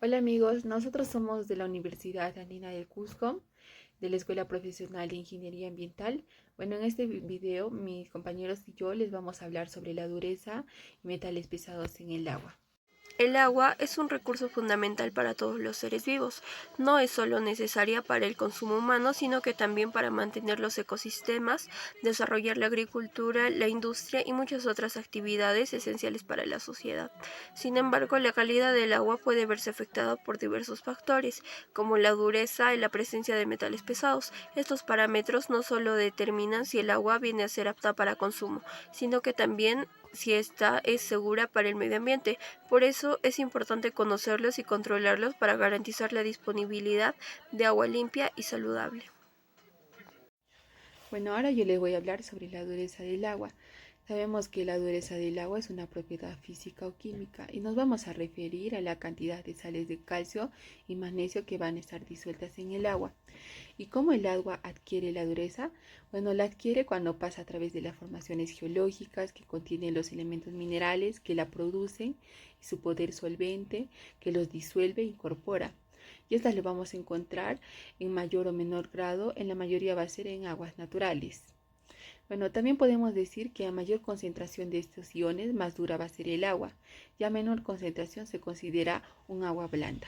Hola amigos, nosotros somos de la Universidad Andina del Cusco, de la Escuela Profesional de Ingeniería Ambiental. Bueno, en este video mis compañeros y yo les vamos a hablar sobre la dureza y metales pesados en el agua. El agua es un recurso fundamental para todos los seres vivos. No es solo necesaria para el consumo humano, sino que también para mantener los ecosistemas, desarrollar la agricultura, la industria y muchas otras actividades esenciales para la sociedad. Sin embargo, la calidad del agua puede verse afectada por diversos factores, como la dureza y la presencia de metales pesados. Estos parámetros no solo determinan si el agua viene a ser apta para consumo, sino que también si ésta es segura para el medio ambiente. Por eso es importante conocerlos y controlarlos para garantizar la disponibilidad de agua limpia y saludable. Bueno, ahora yo les voy a hablar sobre la dureza del agua. Sabemos que la dureza del agua es una propiedad física o química y nos vamos a referir a la cantidad de sales de calcio y magnesio que van a estar disueltas en el agua. ¿Y cómo el agua adquiere la dureza? Bueno, la adquiere cuando pasa a través de las formaciones geológicas que contienen los elementos minerales que la producen y su poder solvente que los disuelve e incorpora. Y estas lo vamos a encontrar en mayor o menor grado, en la mayoría va a ser en aguas naturales. Bueno, también podemos decir que a mayor concentración de estos iones, más dura va a ser el agua, y a menor concentración se considera un agua blanda.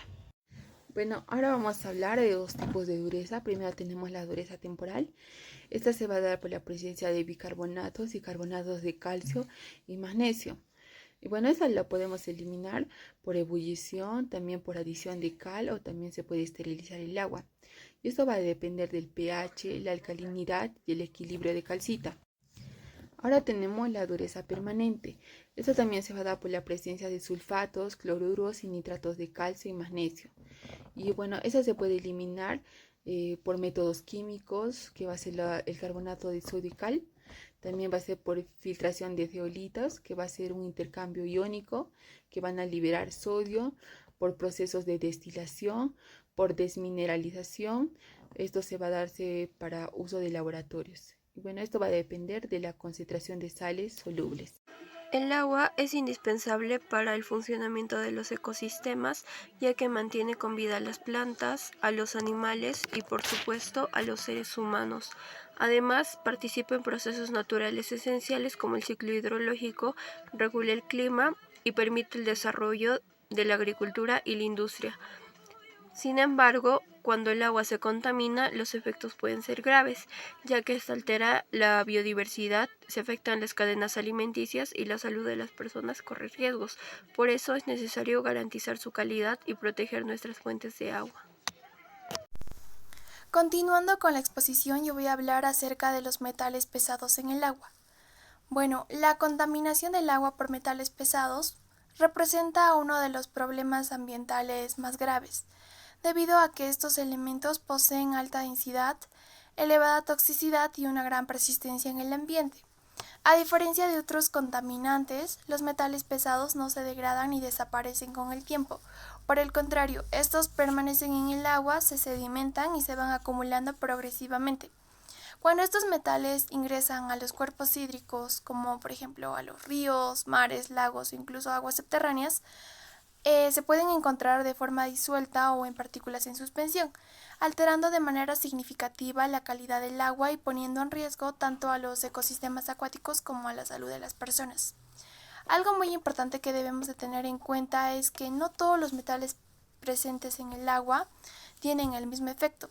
Bueno, ahora vamos a hablar de dos tipos de dureza. Primero tenemos la dureza temporal. Esta se va a dar por la presencia de bicarbonatos y carbonatos de calcio y magnesio. Y bueno, esa la podemos eliminar por ebullición, también por adición de cal o también se puede esterilizar el agua. Y esto va a depender del pH, la alcalinidad y el equilibrio de calcita. Ahora tenemos la dureza permanente. Esto también se va a dar por la presencia de sulfatos, cloruros y nitratos de calcio y magnesio. Y bueno, esa se puede eliminar por métodos químicos, que va a ser el carbonato de sodio y cal. También va a ser por filtración de zeolitas, que va a ser un intercambio iónico, que van a liberar sodio, por procesos de destilación, por desmineralización. Esto se va a darse para uso de laboratorios. Y bueno, esto va a depender de la concentración de sales solubles. El agua es indispensable para el funcionamiento de los ecosistemas, ya que mantiene con vida a las plantas, a los animales y por supuesto a los seres humanos. Además, participa en procesos naturales esenciales como el ciclo hidrológico, regula el clima y permite el desarrollo de la agricultura y la industria. Sin embargo, cuando el agua se contamina, los efectos pueden ser graves, ya que esta altera la biodiversidad, se afectan las cadenas alimenticias y la salud de las personas corre riesgos. Por eso es necesario garantizar su calidad y proteger nuestras fuentes de agua. Continuando con la exposición, yo voy a hablar acerca de los metales pesados en el agua. Bueno, la contaminación del agua por metales pesados representa uno de los problemas ambientales más graves, debido a que estos elementos poseen alta densidad, elevada toxicidad y una gran persistencia en el ambiente. A diferencia de otros contaminantes, los metales pesados no se degradan ni desaparecen con el tiempo. Por el contrario, estos permanecen en el agua, se sedimentan y se van acumulando progresivamente. Cuando estos metales ingresan a los cuerpos hídricos, como por ejemplo a los ríos, mares, lagos o incluso aguas subterráneas, se pueden encontrar de forma disuelta o en partículas en suspensión, alterando de manera significativa la calidad del agua y poniendo en riesgo tanto a los ecosistemas acuáticos como a la salud de las personas. Algo muy importante que debemos de tener en cuenta es que no todos los metales presentes en el agua tienen el mismo efecto.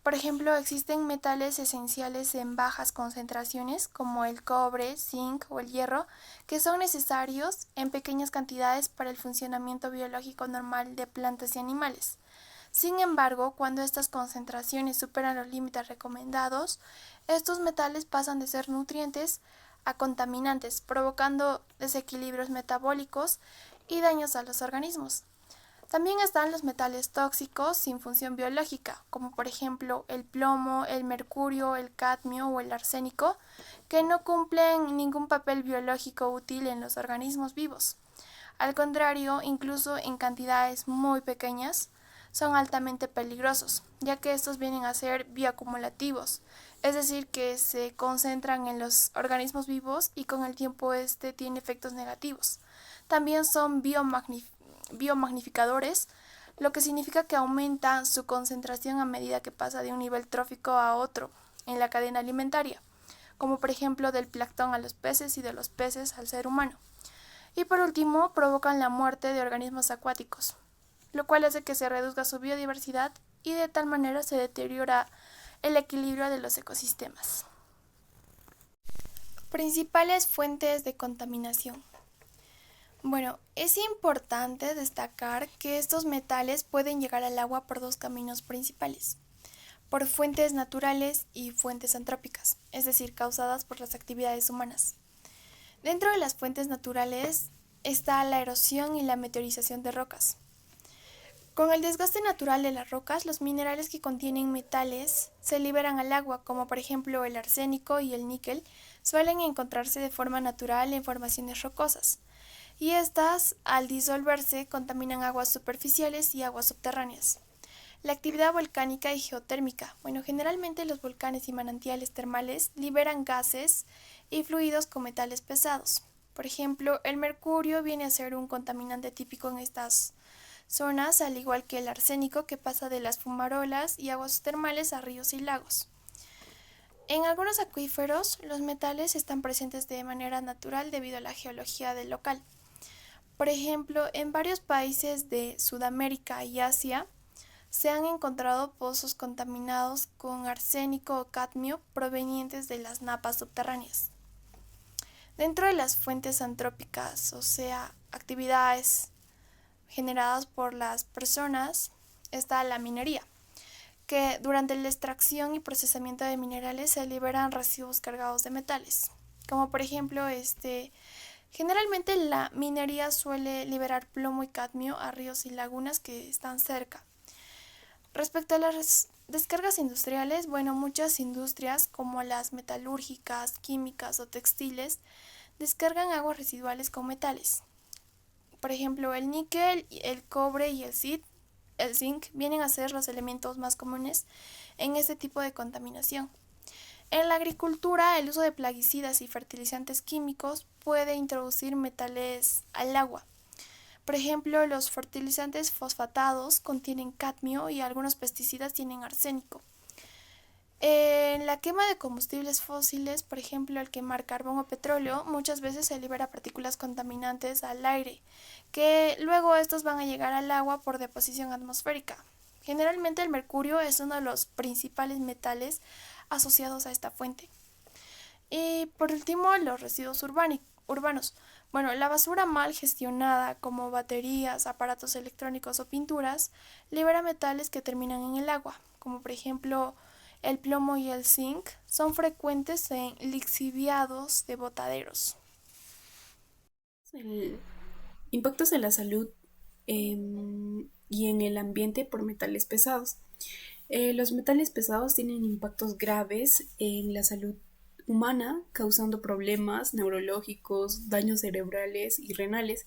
Por ejemplo, existen metales esenciales en bajas concentraciones como el cobre, zinc o el hierro, que son necesarios en pequeñas cantidades para el funcionamiento biológico normal de plantas y animales. Sin embargo, cuando estas concentraciones superan los límites recomendados, estos metales pasan de ser nutrientes a contaminantes, provocando desequilibrios metabólicos y daños a los organismos. También están los metales tóxicos sin función biológica, como por ejemplo el plomo, el mercurio, el cadmio o el arsénico, que no cumplen ningún papel biológico útil en los organismos vivos. Al contrario, incluso en cantidades muy pequeñas, son altamente peligrosos, ya que estos vienen a ser bioacumulativos, es decir, que se concentran en los organismos vivos y con el tiempo este tiene efectos negativos. También son biomagnificadores, lo que significa que aumenta su concentración a medida que pasa de un nivel trófico a otro en la cadena alimentaria, como por ejemplo del plancton a los peces y de los peces al ser humano. Y por último, provocan la muerte de organismos acuáticos, lo cual hace que se reduzca su biodiversidad y de tal manera se deteriora el equilibrio de los ecosistemas. Principales fuentes de contaminación. Bueno, es importante destacar que estos metales pueden llegar al agua por dos caminos principales: por fuentes naturales y fuentes antrópicas, es decir, causadas por las actividades humanas. Dentro de las fuentes naturales está la erosión y la meteorización de rocas. Con el desgaste natural de las rocas, los minerales que contienen metales se liberan al agua, como por ejemplo el arsénico y el níquel, suelen encontrarse de forma natural en formaciones rocosas, y estas, al disolverse, contaminan aguas superficiales y aguas subterráneas. La actividad volcánica y geotérmica. Bueno, generalmente los volcanes y manantiales termales liberan gases y fluidos con metales pesados. Por ejemplo, el mercurio viene a ser un contaminante típico en estas zonas, al igual que el arsénico, que pasa de las fumarolas y aguas termales a ríos y lagos. En algunos acuíferos, los metales están presentes de manera natural debido a la geología del local. Por ejemplo, en varios países de Sudamérica y Asia se han encontrado pozos contaminados con arsénico o cadmio provenientes de las napas subterráneas. Dentro de las fuentes antrópicas, o sea, actividades generadas por las personas, está la minería, que durante la extracción y procesamiento de minerales se liberan residuos cargados de metales, como por ejemplo generalmente la minería suele liberar plomo y cadmio a ríos y lagunas que están cerca. Respecto a las descargas industriales, bueno, muchas industrias como las metalúrgicas, químicas o textiles descargan aguas residuales con metales. Por ejemplo, el níquel, el cobre y el zinc vienen a ser los elementos más comunes en este tipo de contaminación. En la agricultura, el uso de plaguicidas y fertilizantes químicos puede introducir metales al agua. Por ejemplo, los fertilizantes fosfatados contienen cadmio y algunos pesticidas tienen arsénico. En la quema de combustibles fósiles, por ejemplo, al quemar carbón o petróleo, muchas veces se libera partículas contaminantes al aire, que luego estos van a llegar al agua por deposición atmosférica. Generalmente el mercurio es uno de los principales metales asociados a esta fuente. Y por último, los residuos urbanos. Bueno, la basura mal gestionada, como baterías, aparatos electrónicos o pinturas, libera metales que terminan en el agua, como por ejemplo el plomo y el zinc, son frecuentes en lixiviados de botaderos. Impactos en la salud y en el ambiente por metales pesados. Los metales pesados tienen impactos graves en la salud humana, causando problemas neurológicos, daños cerebrales y renales.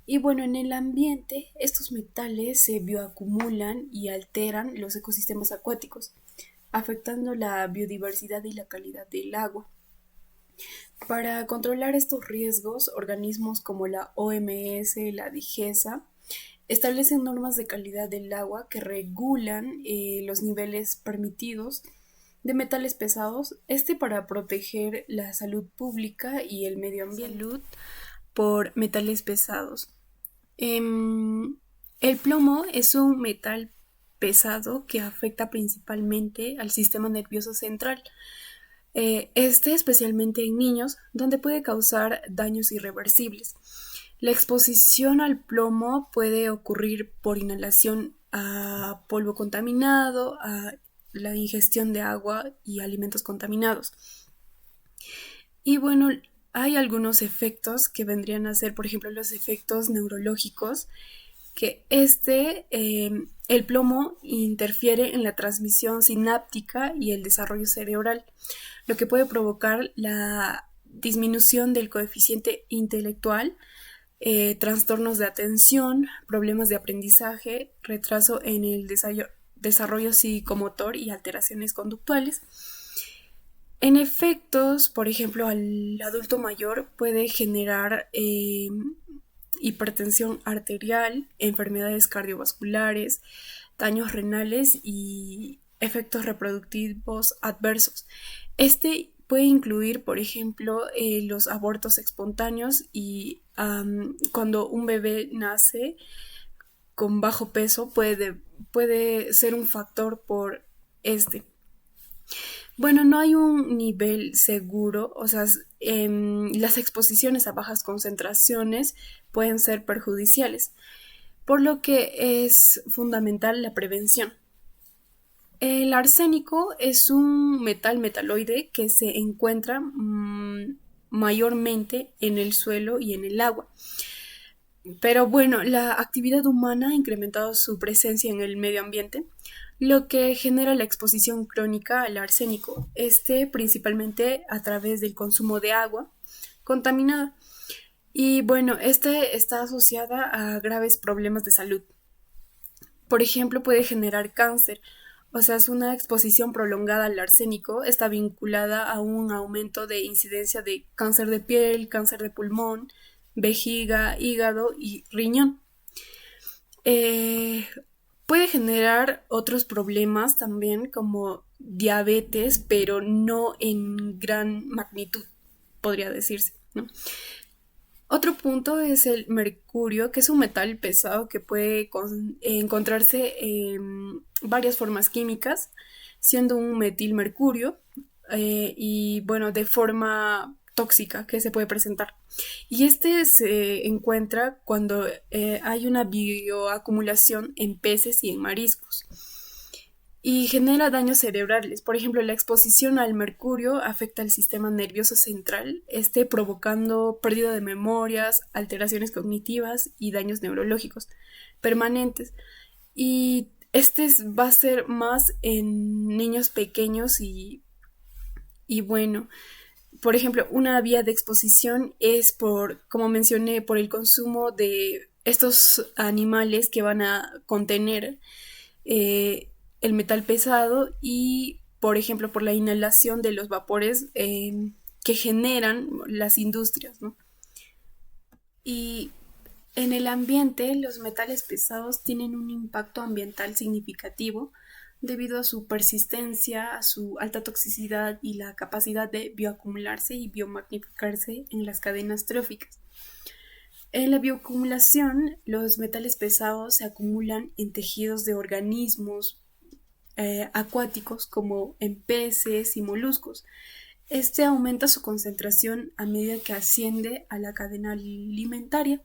Y bueno, en el ambiente, estos metales se bioacumulan y alteran los ecosistemas acuáticos, afectando la biodiversidad y la calidad del agua. Para controlar estos riesgos, organismos como la OMS, la DIGESA, establecen normas de calidad del agua que regulan los niveles permitidos de metales pesados, para proteger la salud pública y el medio ambiente. Salud por metales pesados. El plomo es un metal pesado que afecta principalmente al sistema nervioso central, especialmente en niños, donde puede causar daños irreversibles. La exposición al plomo puede ocurrir por inhalación a polvo contaminado, a la ingestión de agua y alimentos contaminados. Y bueno, hay algunos efectos que vendrían a ser, por ejemplo, los efectos neurológicos, que el plomo interfiere en la transmisión sináptica y el desarrollo cerebral, lo que puede provocar la disminución del coeficiente intelectual, trastornos de atención, problemas de aprendizaje, retraso en el desarrollo psicomotor y alteraciones conductuales. En efectos, por ejemplo, al adulto mayor puede generar hipertensión arterial, enfermedades cardiovasculares, daños renales y efectos reproductivos adversos. Este puede incluir, por ejemplo, los abortos espontáneos y cuando un bebé nace con bajo peso puede ser un factor por este. Bueno, no hay un nivel seguro, o sea, las exposiciones a bajas concentraciones pueden ser perjudiciales, por lo que es fundamental la prevención. El arsénico es un metal metaloide que se encuentra mayormente en el suelo y en el agua. Pero bueno, la actividad humana ha incrementado su presencia en el medio ambiente, lo que genera la exposición crónica al arsénico, principalmente a través del consumo de agua contaminada. Y bueno, está asociada a graves problemas de salud. Por ejemplo, puede generar cáncer. O sea, es una exposición prolongada al arsénico, está vinculada a un aumento de incidencia de cáncer de piel, cáncer de pulmón, vejiga, hígado y riñón. Puede generar otros problemas también como diabetes, pero no en gran magnitud, podría decirse, ¿no? Otro punto es el mercurio, que es un metal pesado que puede encontrarse en varias formas químicas, siendo un metilmercurio y bueno, de forma tóxica que se puede presentar. Y se encuentra cuando hay una bioacumulación en peces y en mariscos y genera daños cerebrales. Por ejemplo, la exposición al mercurio afecta al sistema nervioso central, provocando pérdida de memorias, alteraciones cognitivas y daños neurológicos permanentes. Y va a ser más en niños pequeños y bueno, por ejemplo, una vía de exposición es como mencioné, por el consumo de estos animales que van a contener el metal pesado y, por ejemplo, por la inhalación de los vapores que generan las industrias, ¿no? Y en el ambiente, los metales pesados tienen un impacto ambiental significativo debido a su persistencia, a su alta toxicidad y la capacidad de bioacumularse y biomagnificarse en las cadenas tróficas. En la bioacumulación, los metales pesados se acumulan en tejidos de organismos acuáticos como en peces y moluscos. Aumenta su concentración a medida que asciende a la cadena alimentaria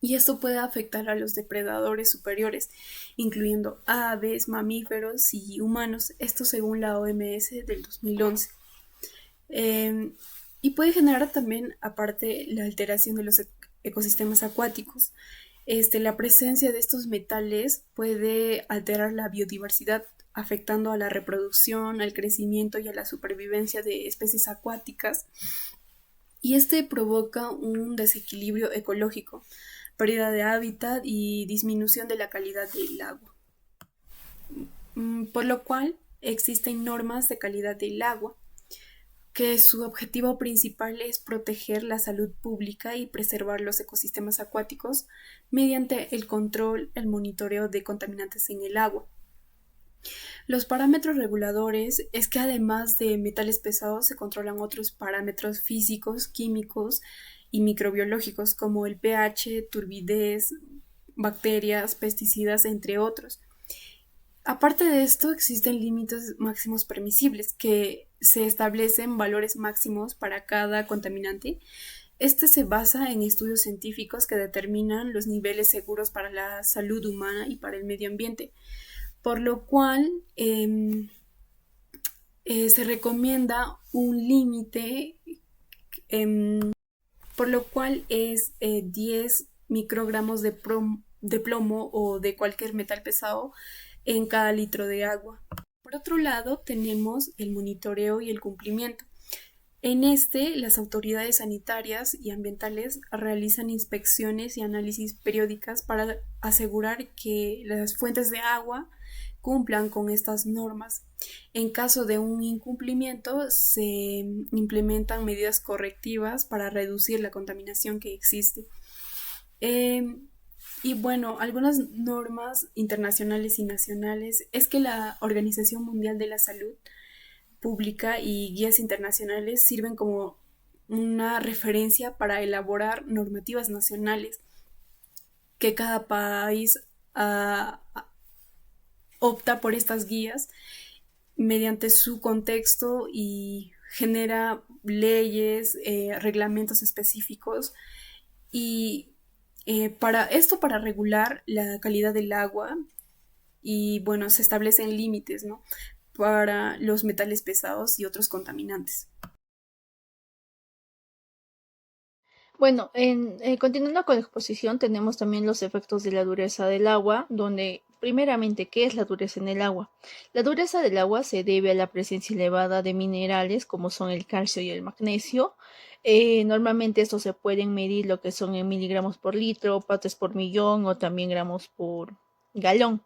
y esto puede afectar a los depredadores superiores, incluyendo aves, mamíferos y humanos, esto según la OMS del 2011. Y puede generar también, aparte, la alteración de los ecosistemas acuáticos. La presencia de estos metales puede alterar la biodiversidad, afectando a la reproducción, al crecimiento y a la supervivencia de especies acuáticas. Y provoca un desequilibrio ecológico, pérdida de hábitat y disminución de la calidad del agua. Por lo cual existen normas de calidad del agua, que su objetivo principal es proteger la salud pública y preservar los ecosistemas acuáticos mediante el control, el monitoreo de contaminantes en el agua. Los parámetros reguladores es que además de metales pesados se controlan otros parámetros físicos, químicos y microbiológicos como el pH, turbidez, bacterias, pesticidas, entre otros. Aparte de esto, existen límites máximos permisibles que se establecen valores máximos para cada contaminante. Se basa en estudios científicos que determinan los niveles seguros para la salud humana y para el medio ambiente, por lo cual se recomienda un límite, por lo cual es 10 microgramos de plomo o de cualquier metal pesado en cada litro de agua. Por otro lado, tenemos el monitoreo y el cumplimiento. En las autoridades sanitarias y ambientales realizan inspecciones y análisis periódicas para asegurar que las fuentes de agua cumplan con estas normas. En caso de un incumplimiento, se implementan medidas correctivas para reducir la contaminación que existe. Y bueno, algunas normas internacionales y nacionales es que la Organización Mundial de la Salud Pública y guías internacionales sirven como una referencia para elaborar normativas nacionales que cada país opta por estas guías mediante su contexto y genera leyes, reglamentos específicos y para regular la calidad del agua y bueno, se establecen límites, ¿no? Para los metales pesados y otros contaminantes. Bueno, continuando con la exposición, tenemos también los efectos de la dureza del agua, donde primeramente, ¿qué es la dureza en el agua? La dureza del agua se debe a la presencia elevada de minerales como son el calcio y el magnesio. Normalmente estos se pueden medir lo que son en miligramos por litro, partes por millón o también gramos por galón.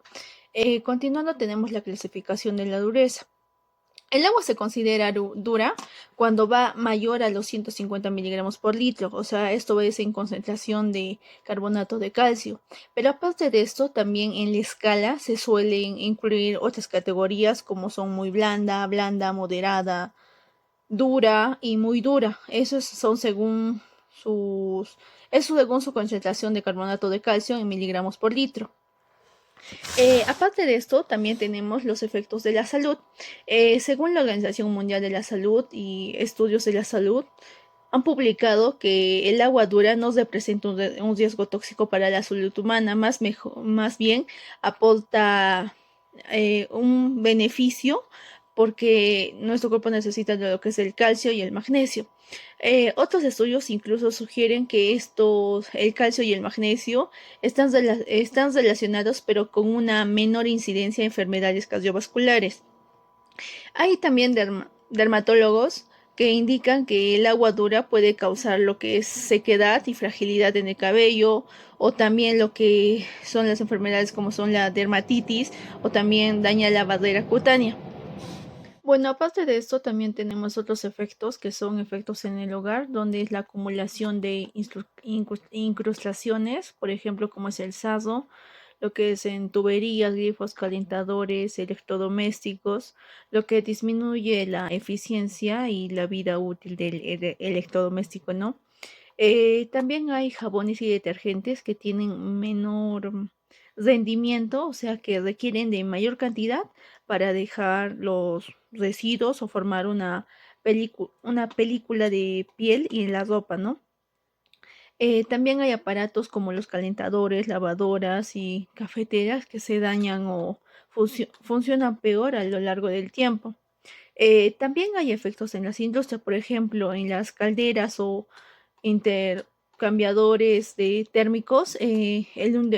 Continuando, tenemos la clasificación de la dureza. El agua se considera dura cuando va mayor a los 150 miligramos por litro, o sea, esto es en concentración de carbonato de calcio. Pero aparte de esto, también en la escala se suelen incluir otras categorías como son muy blanda, blanda, moderada, dura y muy dura. Eso según su concentración de carbonato de calcio en miligramos por litro. Aparte de esto, también tenemos los efectos de la salud. Según la Organización Mundial de la Salud y estudios de la salud, han publicado que el agua dura no representa un riesgo tóxico para la salud humana, más bien aporta un beneficio porque nuestro cuerpo necesita de lo que es el calcio y el magnesio. Otros estudios incluso sugieren que el calcio y el magnesio están relacionados pero con una menor incidencia de enfermedades cardiovasculares. Hay también dermatólogos que indican que el agua dura puede causar lo que es sequedad y fragilidad en el cabello, o también lo que son las enfermedades como son la dermatitis, o también daña la barrera cutánea. Bueno, aparte de esto, también tenemos otros efectos que son efectos en el hogar, donde es la acumulación de incrustaciones, por ejemplo, como es el sarro, lo que es en tuberías, grifos, calentadores, electrodomésticos, lo que disminuye la eficiencia y la vida útil del electrodoméstico, ¿no? También hay jabones y detergentes que tienen menor rendimiento, o sea que requieren de mayor cantidad para dejar los residuos o formar una película de piel y en la ropa, ¿no? También hay aparatos como los calentadores, lavadoras y cafeteras que se dañan o funcionan peor a lo largo del tiempo. También hay efectos en las industrias, por ejemplo, en las calderas o intercambiadores de térmicos. El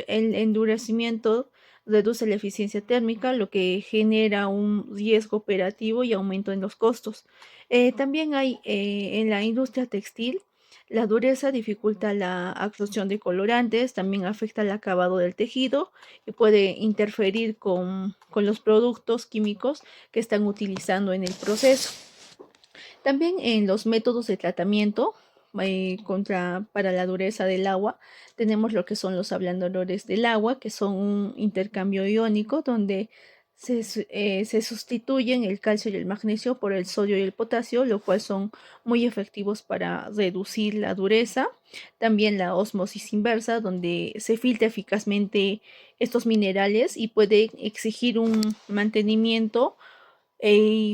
endurecimiento reduce la eficiencia térmica, lo que genera un riesgo operativo y aumento en los costos. También hay en la industria textil. La dureza dificulta la absorción de colorantes, también afecta el acabado del tejido y puede interferir con los productos químicos que están utilizando en el proceso. También en los métodos de tratamiento para la dureza del agua, tenemos lo que son los ablandadores del agua, que son un intercambio iónico donde se sustituyen el calcio y el magnesio por el sodio y el potasio, lo cual son muy efectivos para reducir la dureza. También la osmosis inversa, donde se filtra eficazmente estos minerales y puede exigir un mantenimiento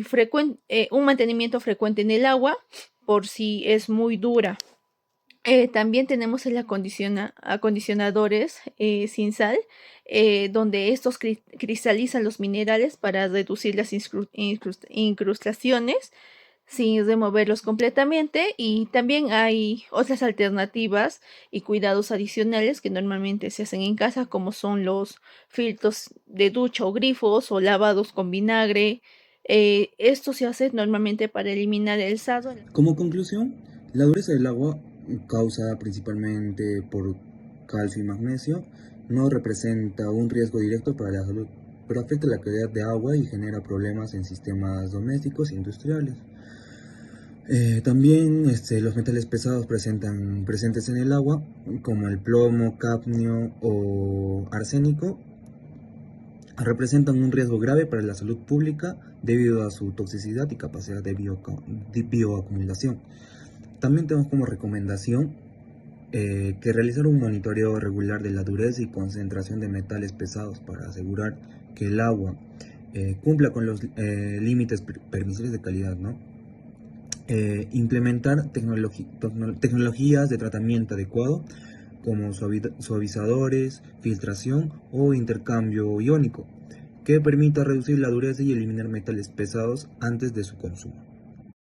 frecuente en el agua por si es muy dura. También tenemos el acondicionadores sin sal, donde estos cristalizan los minerales para reducir las incrustaciones sin removerlos completamente. Y también hay otras alternativas y cuidados adicionales que normalmente se hacen en casa, como son los filtros de ducha o grifos o lavados con vinagre. Esto se hace normalmente para eliminar el sarro. Como conclusión, la dureza del agua, causada principalmente por calcio y magnesio, no representa un riesgo directo para la salud, pero afecta la calidad de agua y genera problemas en sistemas domésticos e industriales. También los metales pesados presentes en el agua, como el plomo, cadmio o arsénico, representan un riesgo grave para la salud pública debido a su toxicidad y capacidad de bioacumulación. También tenemos como recomendación que realizar un monitoreo regular de la dureza y concentración de metales pesados para asegurar que el agua cumpla con los límites permisibles de calidad, ¿no? Implementar tecnologías de tratamiento adecuado como suavizadores, filtración o intercambio iónico, que permita reducir la dureza y eliminar metales pesados antes de su consumo.